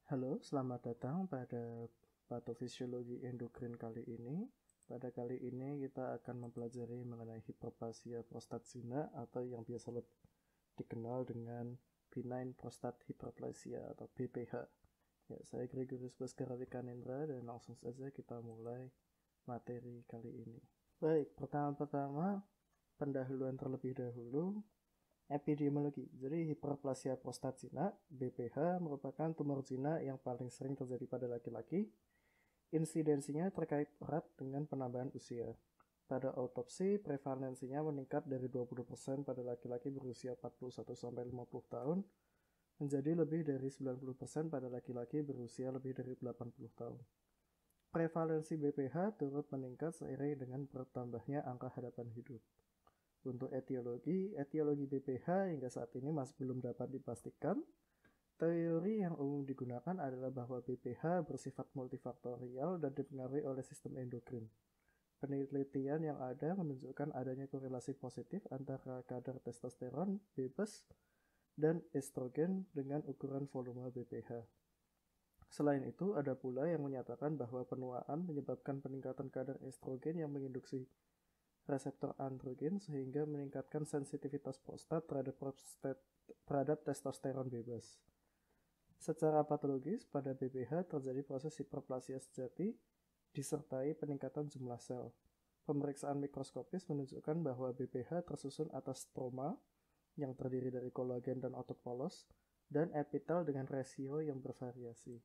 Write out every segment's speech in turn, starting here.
Halo, selamat datang pada patofisiologi endokrin kali ini. Pada kali ini kita akan mempelajari mengenai hiperplasia prostat zina atau yang biasa dikenal dengan benign prostate hyperplasia atau BPH. Ya, saya Gregorius Baskara Wikanendra dan langsung saja kita mulai materi kali ini. Baik, pertama-tama pendahuluan terlebih dahulu. Epidemiologi. Jadi hiperplasia prostat zina, BPH, merupakan tumor zina yang paling sering terjadi pada laki-laki. Insidensinya terkait erat dengan penambahan usia. Pada autopsi, prevalensinya meningkat dari 20% pada laki-laki berusia 41-50 tahun menjadi lebih dari 90% pada laki-laki berusia lebih dari 80 tahun. Prevalensi BPH turut meningkat seiring dengan bertambahnya angka harapan hidup. Untuk etiologi BPH hingga saat ini masih belum dapat dipastikan. Teori yang umum digunakan adalah bahwa BPH bersifat multifaktorial dan dipengaruhi oleh sistem endokrin. Penelitian yang ada menunjukkan adanya korelasi positif antara kadar testosteron bebas dan estrogen dengan ukuran volume BPH. Selain itu, ada pula yang menyatakan bahwa penuaan menyebabkan peningkatan kadar estrogen yang menginduksi reseptor androgen sehingga meningkatkan sensitivitas prostat terhadap testosteron bebas. Secara patologis, pada BPH terjadi proses hiperplasia sejati disertai peningkatan jumlah sel. Pemeriksaan mikroskopis menunjukkan bahwa BPH tersusun atas stroma yang terdiri dari kolagen dan otot polos dan epitel dengan rasio yang bervariasi.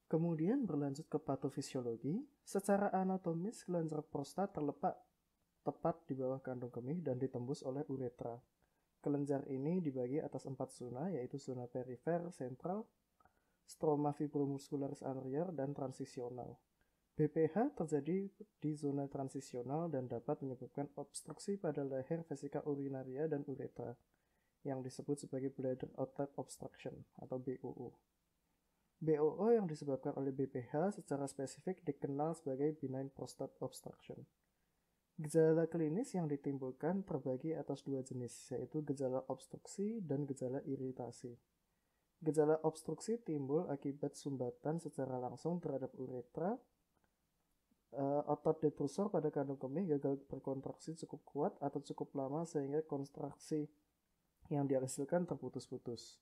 Kemudian berlanjut ke patofisiologi. Secara anatomis, kelenjar prostat terletak tepat di bawah kandung kemih dan ditembus oleh uretra. Kelenjar ini dibagi atas 4 zona, yaitu zona perifer, sentral, stroma fibromuscularis anterior, dan transisional. BPH terjadi di zona transisional dan dapat menyebabkan obstruksi pada leher vesika urinaria dan uretra, yang disebut sebagai bladder outlet obstruction atau BOO. BOO yang disebabkan oleh BPH secara spesifik dikenal sebagai benign prostate obstruction. Gejala klinis yang ditimbulkan terbagi atas dua jenis, yaitu gejala obstruksi dan gejala iritasi. Gejala obstruksi timbul akibat sumbatan secara langsung terhadap uretra. Otot detrusor pada kandung kemih gagal berkontraksi cukup kuat atau cukup lama sehingga kontraksi yang dihasilkan terputus-putus.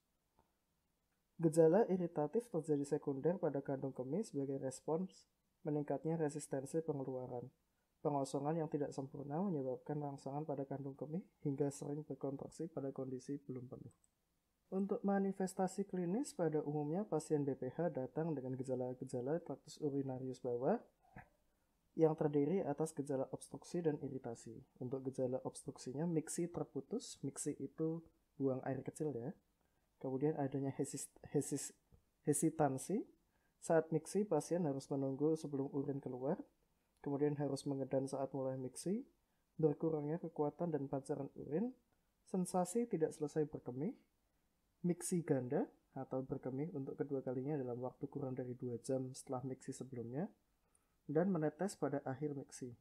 Gejala iritatif terjadi sekunder pada kandung kemih sebagai respons meningkatnya resistensi pengeluaran. Pengosongan yang tidak sempurna menyebabkan rangsangan pada kandung kemih hingga sering berkontraksi pada kondisi belum penuh. Untuk manifestasi klinis, pada umumnya pasien BPH datang dengan gejala-gejala traktus urinarius bawah yang terdiri atas gejala obstruksi dan iritasi. Untuk gejala obstruksinya, miksi terputus. Miksi itu buang air kecil ya. Kemudian adanya hesitansi. Saat miksi, pasien harus menunggu sebelum urin keluar. Kemudian harus mengedan saat mulai miksi. Berkurangnya kekuatan dan pancaran urin. Sensasi tidak selesai berkemih. Miksi ganda atau berkemih untuk kedua kalinya dalam waktu kurang dari 2 jam setelah miksi sebelumnya. Dan menetes pada akhir miksi.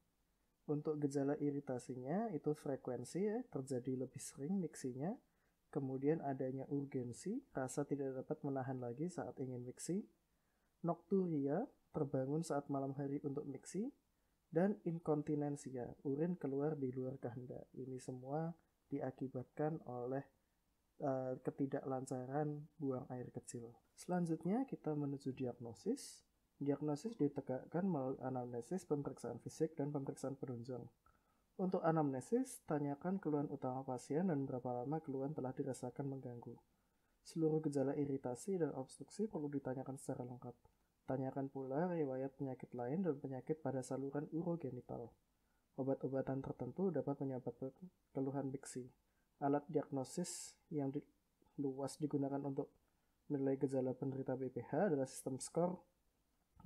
Untuk gejala iritasinya itu frekuensi ya, terjadi lebih sering miksinya. Kemudian adanya urgensi, rasa tidak dapat menahan lagi saat ingin miksi. Nokturia, terbangun saat malam hari untuk miksi. Dan inkontinensia, urin keluar di luar kehendak. Ini semua diakibatkan oleh ketidaklancaran buang air kecil. Selanjutnya kita menuju diagnosis. Diagnosis ditegakkan melalui anamnesis, pemeriksaan fisik, dan pemeriksaan penunjang. Untuk anamnesis, tanyakan keluhan utama pasien dan berapa lama keluhan telah dirasakan mengganggu. Seluruh gejala iritasi dan obstruksi perlu ditanyakan secara lengkap. Tanyakan pula riwayat penyakit lain dan penyakit pada saluran urogenital. Obat-obatan tertentu dapat menyebabkan keluhan miksi. Alat diagnosis yang luas digunakan untuk menilai gejala penderita BPH adalah sistem skor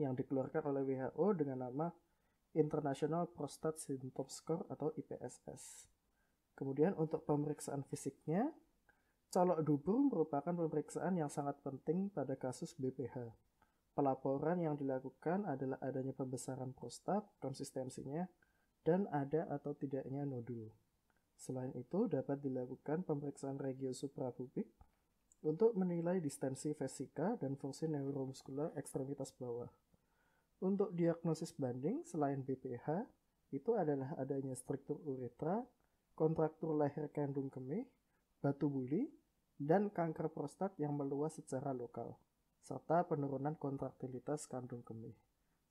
yang dikeluarkan oleh WHO dengan nama International Prostate Symptom Score atau IPSS. Kemudian untuk pemeriksaan fisiknya, colok dubur merupakan pemeriksaan yang sangat penting pada kasus BPH. Pelaporan yang dilakukan adalah adanya pembesaran prostat, konsistensinya, dan ada atau tidaknya nodul. Selain itu, dapat dilakukan pemeriksaan regio suprapubik untuk menilai distensi vesika dan fungsi neuromuskular ekstremitas bawah. Untuk diagnosis banding selain BPH, itu adalah adanya struktur uretra, kontraktur leher kandung kemih, batu buli, dan kanker prostat yang meluas secara lokal, serta penurunan kontraktilitas kandung kemih.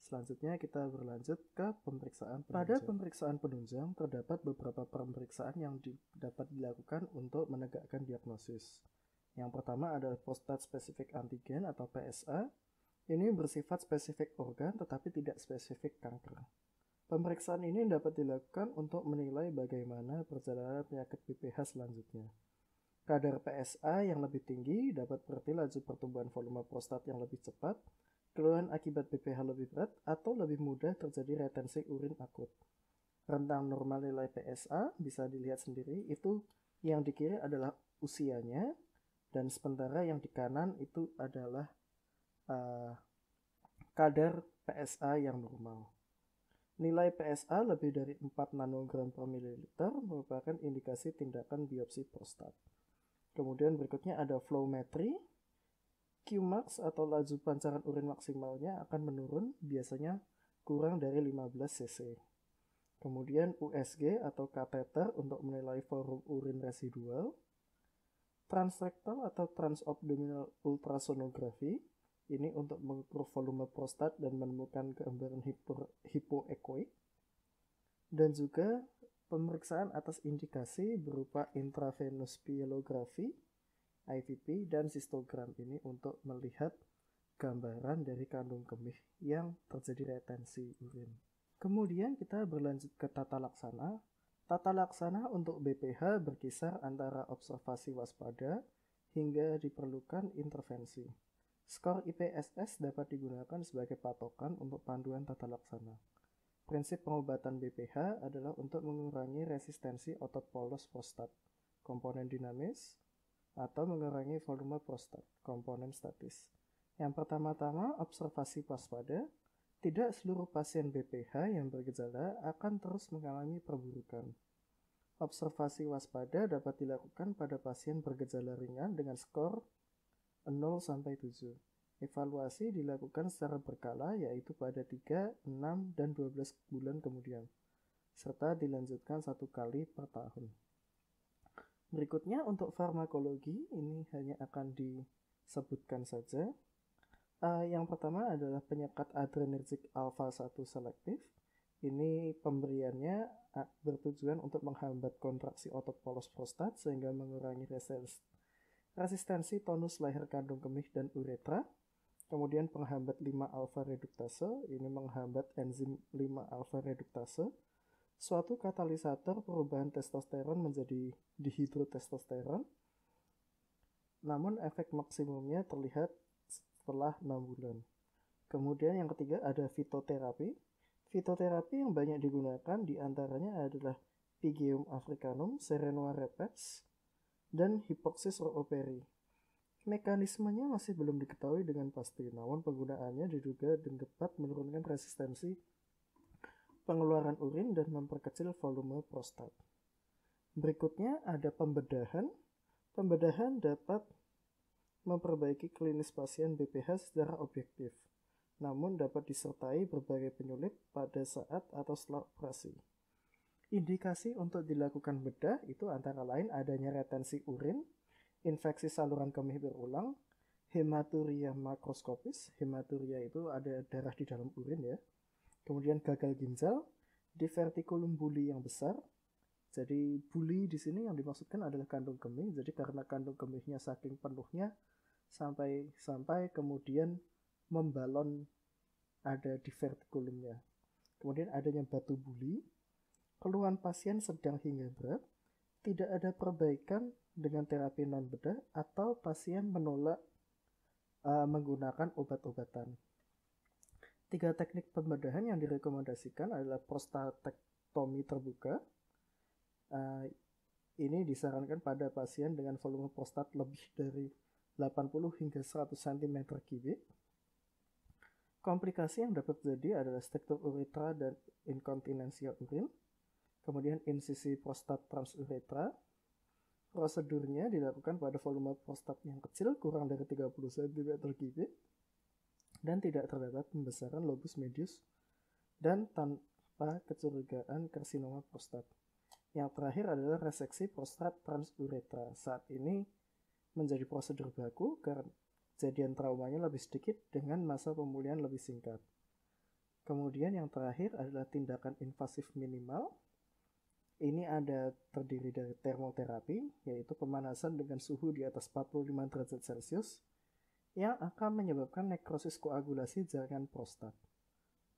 Selanjutnya kita berlanjut ke pemeriksaan penunjang. Pada pemeriksaan penunjang terdapat beberapa pemeriksaan yang dapat dilakukan untuk menegakkan diagnosis. Yang pertama adalah prostat specific antigen atau PSA. Ini bersifat spesifik organ tetapi tidak spesifik kanker. Pemeriksaan ini dapat dilakukan untuk menilai bagaimana perjalanan penyakit BPH selanjutnya. Kadar PSA yang lebih tinggi dapat berarti laju pertumbuhan volume prostat yang lebih cepat, keluhan akibat BPH lebih berat, atau lebih mudah terjadi retensi urin akut. Rentang normal nilai PSA bisa dilihat sendiri, itu yang di kiri adalah usianya, dan sementara yang di kanan itu adalah kadar PSA yang normal. Nilai PSA lebih dari 4 nanogram per mililiter merupakan indikasi tindakan biopsi prostat. Kemudian berikutnya ada flowmetry. Qmax atau laju pancaran urin maksimalnya akan menurun, biasanya kurang dari 15 cc. Kemudian USG atau kateter untuk menilai volume urin residual. Transrektal atau transabdominal ultrasonografi. Ini untuk mengukur volume prostat dan menemukan gambaran hipoekoik. Dan juga pemeriksaan atas indikasi berupa intravenous pyelografi, IVP, dan sistogram ini untuk melihat gambaran dari kandung kemih yang terjadi retensi urin. Kemudian kita berlanjut ke tata laksana. Tata laksana untuk BPH berkisar antara observasi waspada hingga diperlukan intervensi. Skor IPSS dapat digunakan sebagai patokan untuk panduan tata laksana. Prinsip pengobatan BPH adalah untuk mengurangi resistensi otot polos prostat, komponen dinamis, atau mengurangi volume prostat, komponen statis. Yang pertama-tama, observasi waspada. Tidak seluruh pasien BPH yang bergejala akan terus mengalami perburukan. Observasi waspada dapat dilakukan pada pasien bergejala ringan dengan skor 0-7. Evaluasi dilakukan secara berkala, yaitu pada 3, 6, dan 12 bulan kemudian, serta dilanjutkan 1 kali per tahun. Berikutnya untuk farmakologi, ini hanya akan disebutkan saja. Yang pertama adalah penyekat adrenergic alpha 1 selektif. Ini pemberiannya bertujuan untuk menghambat kontraksi otot polos prostat sehingga mengurangi resistensi tonus leher kandung kemih dan uretra. Kemudian penghambat 5-alfa reduktase, ini menghambat enzim 5-alfa reduktase, suatu katalisator perubahan testosteron menjadi dihidrotestosteron. Namun efek maksimumnya terlihat setelah 6 bulan. Kemudian yang ketiga ada fitoterapi. Fitoterapi yang banyak digunakan diantaranya adalah Pygeum africanum, Serenoa repens, dan Hypoxis rooperi. Mekanismenya masih belum diketahui dengan pasti, namun penggunaannya diduga dapat menurunkan resistensi pengeluaran urin dan memperkecil volume prostat. Berikutnya ada pembedahan. Pembedahan dapat memperbaiki klinis pasien BPH secara objektif, namun dapat disertai berbagai penyulit pada saat atau setelah operasi. Indikasi untuk dilakukan bedah itu antara lain adanya retensi urin, infeksi saluran kemih berulang, hematuria makroskopis. Hematuria itu ada darah di dalam urin ya. Kemudian gagal ginjal, divertikulum buli yang besar. Jadi buli di sini yang dimaksudkan adalah kandung kemih. Jadi karena kandung kemihnya saking penuhnya sampai kemudian membalon ada divertikulumnya. Kemudian adanya batu buli, keluhan pasien sedang hingga berat, tidak ada perbaikan dengan terapi non bedah, atau pasien menolak menggunakan obat-obatan. 3 teknik pembedahan yang direkomendasikan adalah prostatektomi terbuka. Ini disarankan pada pasien dengan volume prostat lebih dari 80 hingga 100 cm3. Komplikasi yang dapat terjadi adalah struktur uretra dan inkontinensia urin. Kemudian insisi prostat transuretra. Prosedurnya dilakukan pada volume prostat yang kecil, kurang dari 30 cm3, dan tidak terdapat pembesaran lobus medius dan tanpa kecurigaan karsinoma prostat. Yang terakhir adalah reseksi prostat transuretra. Saat ini menjadi prosedur baku karena kejadian traumanya lebih sedikit dengan masa pemulihan lebih singkat. Kemudian yang terakhir adalah tindakan invasif minimal. Ini terdiri dari termoterapi, yaitu pemanasan dengan suhu di atas 45 derajat Celcius, yang akan menyebabkan nekrosis koagulasi jaringan prostat.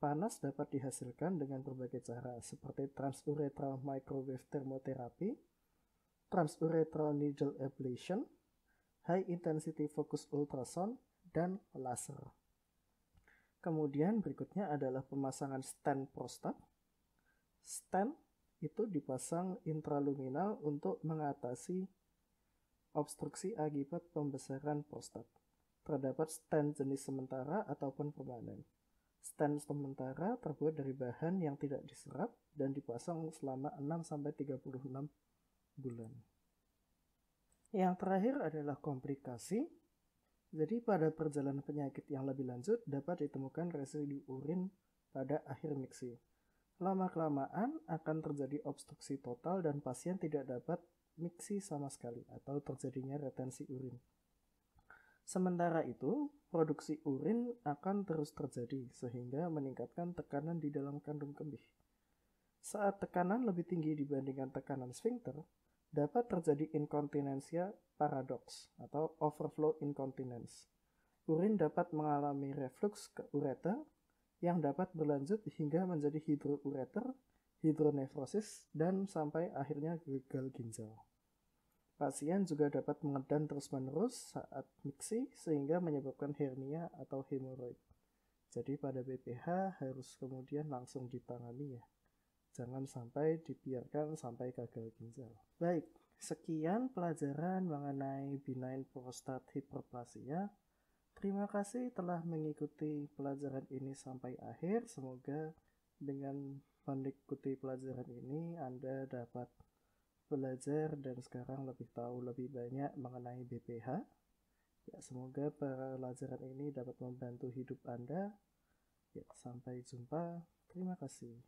Panas dapat dihasilkan dengan berbagai cara, seperti transuretral microwave thermotherapy, transuretral needle ablation, high intensity focus ultrasound, dan laser. Kemudian berikutnya adalah pemasangan stent prostat. Stent itu dipasang intraluminal untuk mengatasi obstruksi akibat pembesaran prostat. Terdapat stent jenis sementara ataupun permanen. Stent sementara terbuat dari bahan yang tidak diserap dan dipasang selama 6-36 bulan. Yang terakhir adalah komplikasi. Jadi pada perjalanan penyakit yang lebih lanjut dapat ditemukan residu urin pada akhir miksi. Lama-kelamaan akan terjadi obstruksi total dan pasien tidak dapat miksi sama sekali atau terjadinya retensi urin. Sementara itu, produksi urin akan terus terjadi sehingga meningkatkan tekanan di dalam kandung kemih. Saat tekanan lebih tinggi dibandingkan tekanan sphincter, dapat terjadi inkontinensia paradoks atau overflow incontinence. Urin dapat mengalami reflux ke ureter yang dapat berlanjut hingga menjadi hidroureter, hidronefrosis, dan sampai akhirnya gagal ginjal. Pasien juga dapat mengedan terus-menerus saat miksi sehingga menyebabkan hernia atau hemoroid. Jadi pada BPH harus kemudian langsung ditangani ya. Jangan sampai dibiarkan sampai gagal ginjal. Baik, sekian pelajaran mengenai benign prostate hyperplasia. Terima kasih telah mengikuti pelajaran ini sampai akhir. Semoga dengan mengikuti pelajaran ini Anda dapat belajar dan sekarang lebih tahu lebih banyak mengenai BPH. Ya, semoga pelajaran ini dapat membantu hidup Anda. Ya, sampai jumpa. Terima kasih.